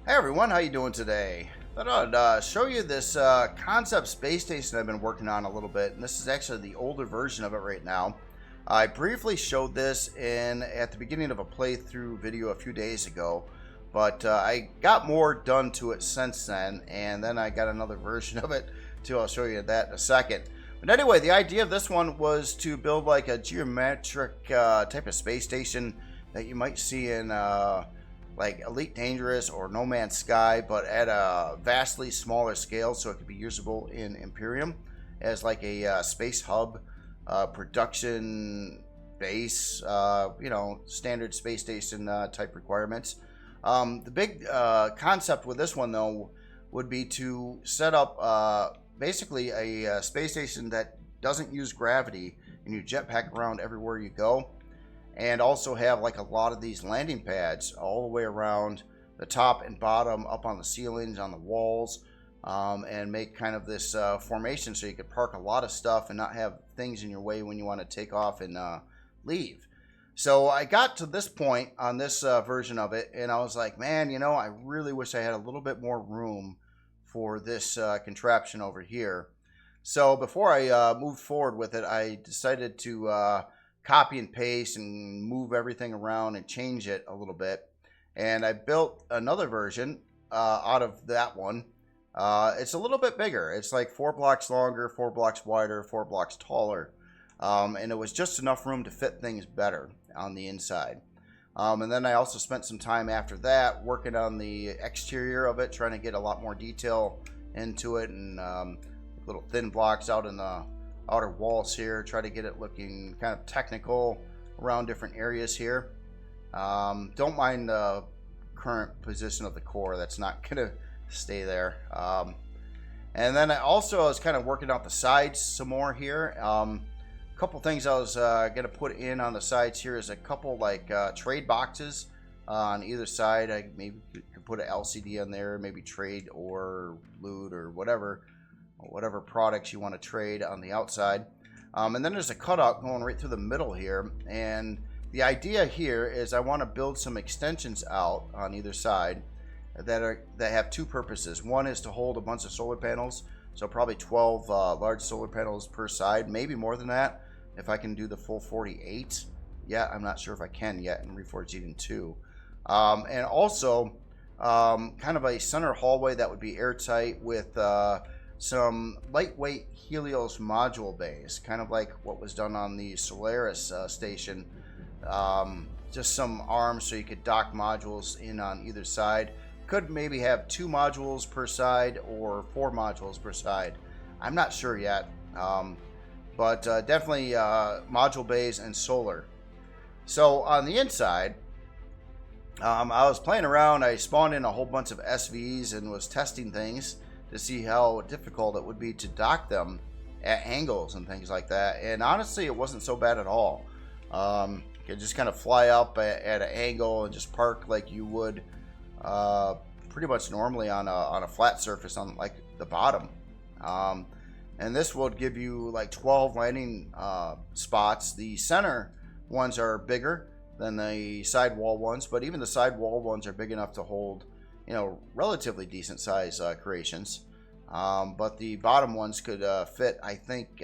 Hey everyone, how you doing today? I thought I'd show you this concept space station I've been working on a little bit, and this is actually the older version of it right now. I briefly showed this at the beginning of a playthrough video a few days ago, but I got more done to it since then, and then I got another version of it too. I'll show you that in a second. But anyway, the idea of this one was to build like a geometric type of space station that you might see in like Elite Dangerous or No Man's Sky, but at a vastly smaller scale, so it could be usable in Empyrion as like a space hub, production base, standard space station type requirements. The big concept with this one, though, would be to set up basically a space station that doesn't use gravity, and you jetpack around everywhere you go. And also have like a lot of these landing pads all the way around the top and bottom, up on the ceilings, on the walls, and make kind of this formation so you could park a lot of stuff and not have things in your way when you want to take off and leave. So I got to this point on this version of it, and I was like, man, I really wish I had a little bit more room for this contraption over here. So before I moved forward with it, I decided to copy and paste and move everything around and change it a little bit, and I built another version out of that one. It's a little bit bigger. It's like 4 blocks longer, 4 blocks wider, 4 blocks taller, and it was just enough room to fit things better on the inside. And then I also spent some time after that working on the exterior of it, trying to get a lot more detail into it, and little thin blocks out in the outer walls here, try to get it looking kind of technical around different areas here. Don't mind the current position of the core, that's not gonna stay there. And then I was kind of working out the sides some more here. A couple things I was gonna put in on the sides here is a couple like trade boxes on either side. I maybe could put an LCD on there, maybe trade or loot or whatever products you want to trade on the outside. And then there's a cutout going right through the middle here, and the idea here is I want to build some extensions out on either side that have two purposes. One is to hold a bunch of solar panels, so probably 12 large solar panels per side, maybe more than that if I can do the full 48. Yeah, I'm not sure if I can yet in Reforged Eden 2. And also kind of a center hallway that would be airtight with some lightweight Helios module bays, kind of like what was done on the Solaris station. Just some arms so you could dock modules in on either side. Could maybe have 2 modules per side or 4 modules per side. I'm not sure yet, but definitely module bays and solar. So on the inside, I was playing around. I spawned in a whole bunch of SVs and was testing things to see how difficult it would be to dock them at angles and things like that. And honestly, it wasn't so bad at all. You could just kind of fly up at an angle and just park like you would pretty much normally on a flat surface on like the bottom. And this would give you like 12 landing spots. The center ones are bigger than the sidewall ones, but even the sidewall ones are big enough to hold relatively decent size creations, but the bottom ones could fit, I think,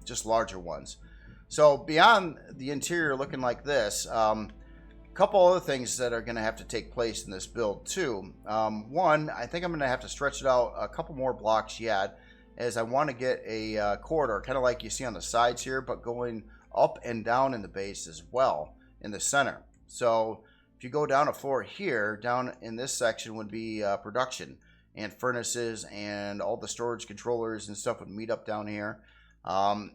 just larger ones. So beyond the interior looking like this, a couple other things that are going to have to take place in this build too. One, I think I'm going to have to stretch it out a couple more blocks yet, as I want to get a corridor, kind of like you see on the sides here, but going up and down in the base as well in the center. So if you go down a floor here, down in this section would be production and furnaces, and all the storage controllers and stuff would meet up down here.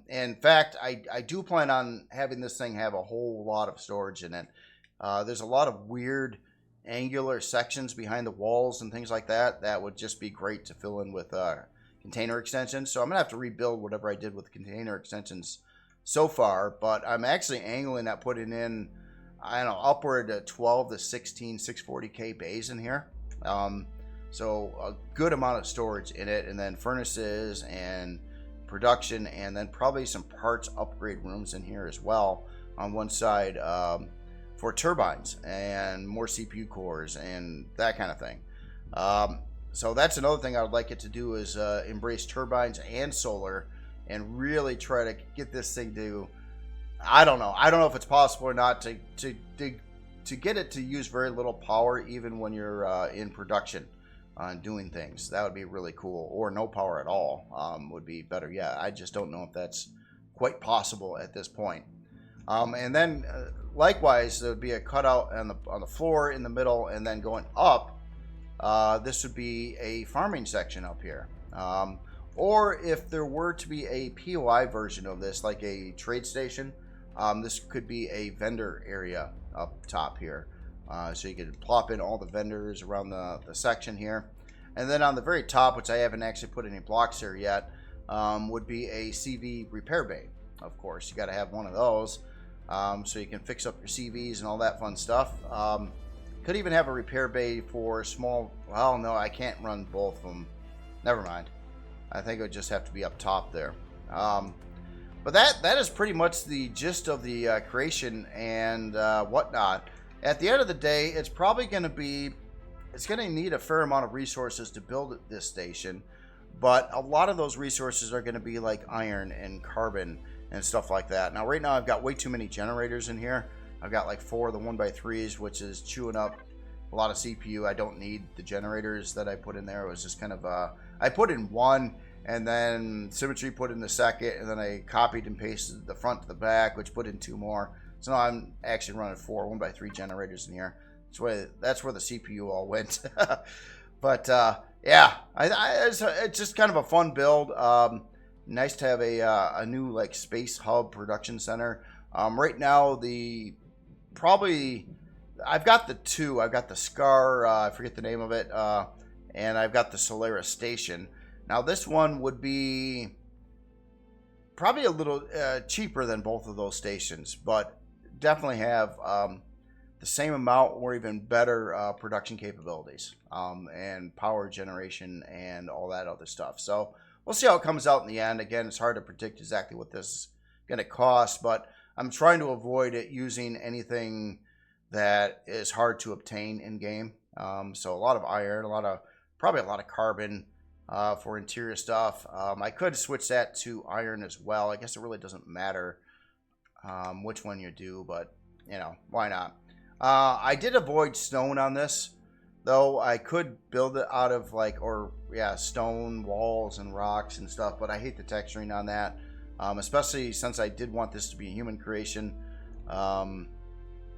In fact, I do plan on having this thing have a whole lot of storage in it. There's a lot of weird angular sections behind the walls and things like that that would just be great to fill in with container extensions. So I'm going to have to rebuild whatever I did with container extensions so far, but I'm actually angling at putting in, I don't know, upward to 12 to 16 640K bays in here. So a good amount of storage in it, and then furnaces and production, and then probably some parts upgrade rooms in here as well on one side for turbines and more CPU cores and that kind of thing. So that's another thing I would like it to do is embrace turbines and solar and really try to get this thing to, I don't know if it's possible or not to get it to use very little power even when you're in production on doing things. That would be really cool. Or no power at all would be better. Yeah, I just don't know if that's quite possible at this point. And then likewise, there would be a cutout on the floor in the middle, and then going up, this would be a farming section up here. Or if there were to be a POI version of this, like a trade station, this could be a vendor area up top here. So you could plop in all the vendors around the section here. And then on the very top, which I haven't actually put any blocks here yet, would be a CV repair bay. Of course, you got to have one of those so you can fix up your CVs and all that fun stuff. Could even have a repair bay for small. Well, no, I can't run both of them. Never mind. I think it would just have to be up top there. But that is pretty much the gist of the creation and whatnot. At the end of the day, it's probably going to be, it's going to need a fair amount of resources to build this station. But a lot of those resources are going to be like iron and carbon and stuff like that. Now, right now, I've got way too many generators in here. I've got like 4 of the 1x3s, which is chewing up a lot of CPU. I don't need the generators that I put in there. It was just kind of, I put in one, and then Symmetry put in the second, and then I copied and pasted the front to the back, which put in 2 more. So now I'm actually running 4 1x3 generators in here. That's where the CPU all went. But yeah, it's just kind of a fun build. Nice to have a new like space hub production center. Right now, I've got the 2. I've got the Scar, I forget the name of it, and I've got the Solaris station. Now this one would be probably a little cheaper than both of those stations, but definitely have the same amount or even better production capabilities and power generation and all that other stuff. So we'll see how it comes out in the end. Again, it's hard to predict exactly what this is going to cost, but I'm trying to avoid it using anything that is hard to obtain in game. So a lot of iron, probably a lot of carbon for interior stuff. I could switch that to iron as well. I guess it really doesn't matter which one you do, but you know, why not? I did avoid stone on this, though. I could build it out of stone walls and rocks and stuff, but I hate the texturing on that, especially since I did want this to be a human creation.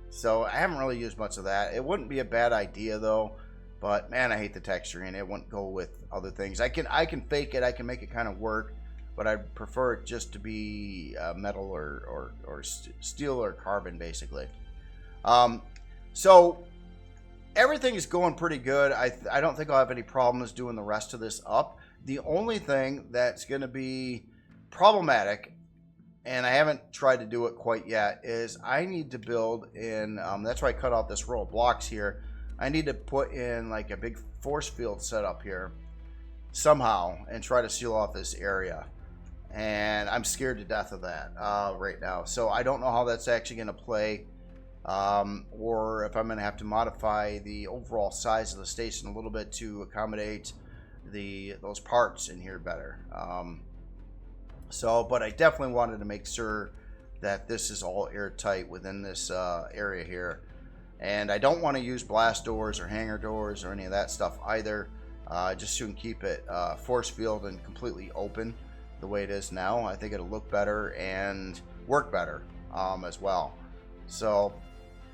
So I haven't really used much of that. It wouldn't be a bad idea though, but man, I hate the texturing. It wouldn't go with other things. I can fake it. I can make it kind of work, but I'd prefer it just to be metal or steel or carbon, basically. So everything is going pretty good. I don't think I'll have any problems doing the rest of this up. The only thing that's going to be problematic, and I haven't tried to do it quite yet, is I need to build in, that's why I cut out this row of blocks here. I need to put in like a big force field setup here somehow and try to seal off this area. And I'm scared to death of that right now. So I don't know how that's actually going to play, or if I'm going to have to modify the overall size of the station a little bit to accommodate those parts in here better. But I definitely wanted to make sure that this is all airtight within this area here. And I don't want to use blast doors or hangar doors or any of that stuff either. Just to keep it force field and completely open the way it is now. I think it'll look better and work better as well. So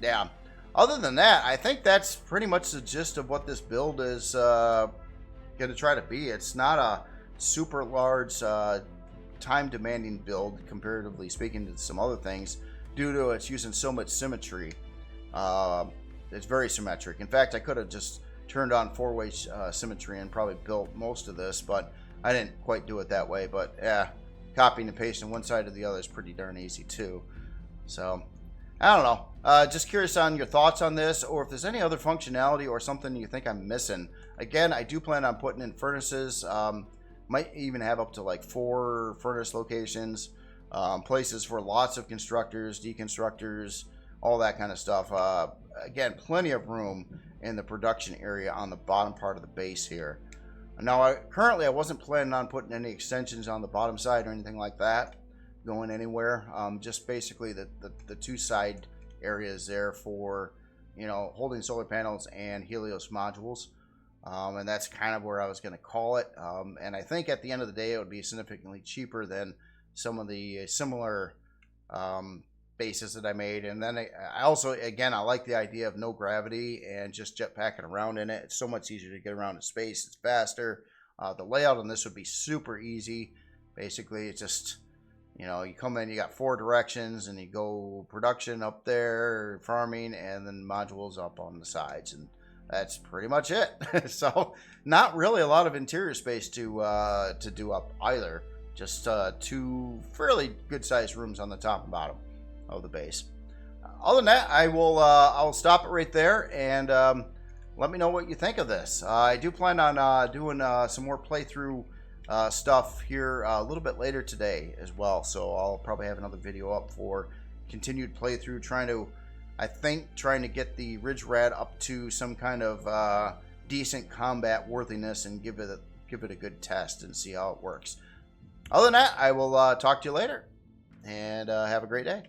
yeah, other than that, I think that's pretty much the gist of what this build is going to try to be. It's not a super large time demanding build comparatively speaking to some other things due to it's using so much symmetry. It's very symmetric. In fact, I could have just turned on 4-way symmetry and probably built most of this, but I didn't quite do it that way. But yeah, copying and pasting one side to the other is pretty darn easy too. So I don't know, just curious on your thoughts on this, or if there's any other functionality or something you think I'm missing. Again, I do plan on putting in furnaces. Might even have up to like 4 furnace locations, places for lots of constructors, deconstructors, all that kind of stuff. Again, plenty of room in the production area on the bottom part of the base here. Now, currently I wasn't planning on putting any extensions on the bottom side or anything like that, going anywhere. Just basically the two side areas there for, you know, holding solar panels and Helios modules. And that's kind of where I was going to call it. And I think at the end of the day, it would be significantly cheaper than some of the similar bases that I made. And then I also, again, I like the idea of no gravity and just jetpacking around in it. It's so much easier to get around in space. It's faster. The layout on this would be super easy. Basically, it's just, you know, you come in, you got 4 directions, and you go production up there, farming, and then modules up on the sides. And that's pretty much it. So not really a lot of interior space to do up either. Just 2 fairly good sized rooms on the top and bottom of the base. Other than that, I'll stop it right there, and let me know what you think of this. I do plan on doing some more playthrough stuff here a little bit later today as well. So I'll probably have another video up for continued playthrough, trying to get the Ridge Rat up to some kind of decent combat worthiness and give it a good test and see how it works. Other than that, I will talk to you later, and have a great day.